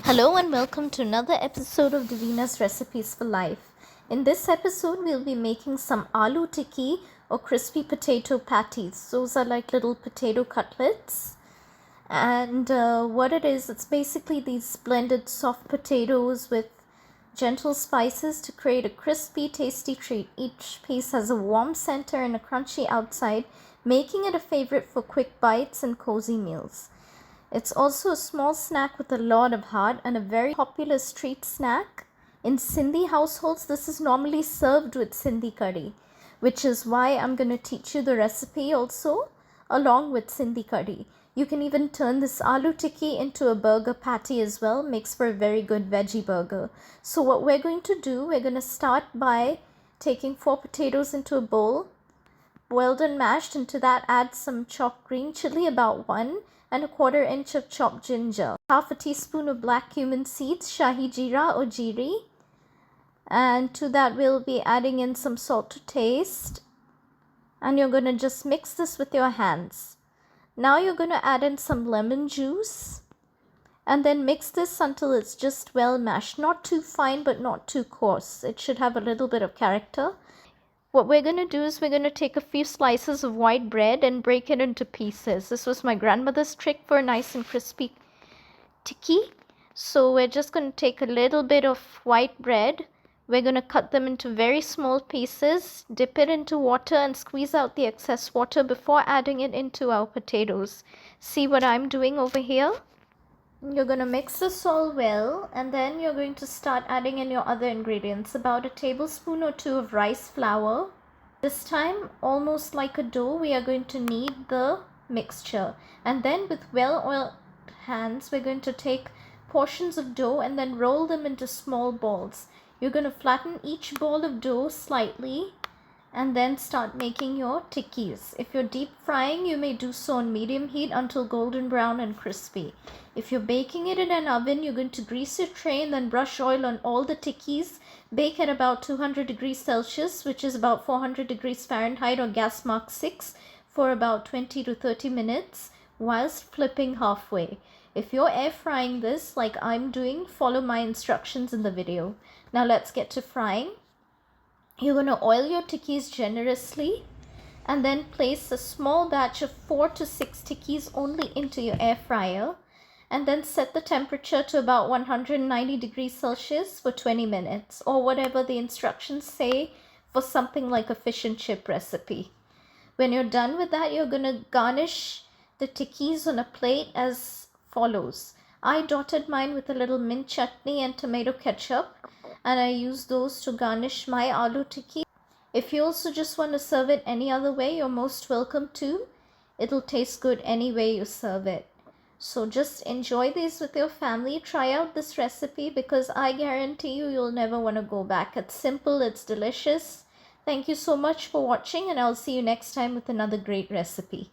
Hello and welcome to another episode of Davina's Recipes for Life. In this episode, we'll be making some aloo tikki or crispy potato patties. Those are like little potato cutlets. And what it is, it's basically these blended soft potatoes with gentle spices to create a crispy, tasty treat. Each piece has a warm center and a crunchy outside, making it a favorite for quick bites and cozy meals. It's also a small snack with a lot of heart and a very popular street snack. In Sindhi households, this is normally served with Sindhi Kadhi, which is why I'm going to teach you the recipe also along with Sindhi Kadhi. You can even turn this aloo tikki into a burger patty as well. Makes for a very good veggie burger. So what we're going to do, we're going to start by taking 4 potatoes into a bowl, boiled and mashed. Into that add some chopped green chili, about 1, and a 1/4 inch of chopped ginger, half a teaspoon of black cumin seeds, shahi jeera or jeeri, and to that we'll be adding in some salt to taste, and you're going to just mix this with your hands. Now you're going to add in some lemon juice and then mix this until it's just well mashed, not too fine but not too coarse. It should have a little bit of character. What we're going to do is we're going to take a few slices of white bread and break it into pieces. This was my grandmother's trick for a nice and crispy tikki. So we're just going to take a little bit of white bread. We're going to cut them into very small pieces, dip it into water and squeeze out the excess water before adding it into our potatoes. See what I'm doing over here? You're going to mix this all well, and then you're going to start adding in your other ingredients. About a tablespoon or 2 of rice flour. This time, almost like a dough, we are going to knead the mixture. And then with well-oiled hands, we're going to take portions of dough and then roll them into small balls. You're going to flatten each ball of dough slightly and then start making your tikkis. If you're deep frying, you may do so on medium heat until golden brown and crispy. If you're baking it in an oven, you're going to grease your tray and then brush oil on all the tikkis. Bake at about 200 degrees Celsius, which is about 400 degrees Fahrenheit or gas mark 6, for about 20 to 30 minutes whilst flipping halfway. If you're air frying this like I'm doing, follow my instructions in the video. Now let's get to frying. You're going to oil your tikkis generously and then place a small batch of 4 to 6 tikkis only into your air fryer, and then set the temperature to about 190 degrees Celsius for 20 minutes or whatever the instructions say for something like a fish and chip recipe. When you're done with that, you're going to garnish the tikkis on a plate as follows. I dotted mine with a little mint chutney and tomato ketchup, and I use those to garnish my aloo tikki. If you also just want to serve it any other way, you're most welcome to. It'll taste good any way you serve it. So just enjoy these with your family. Try out this recipe because I guarantee you'll never want to go back. It's simple, it's delicious. Thank you so much for watching, and I'll see you next time with another great recipe.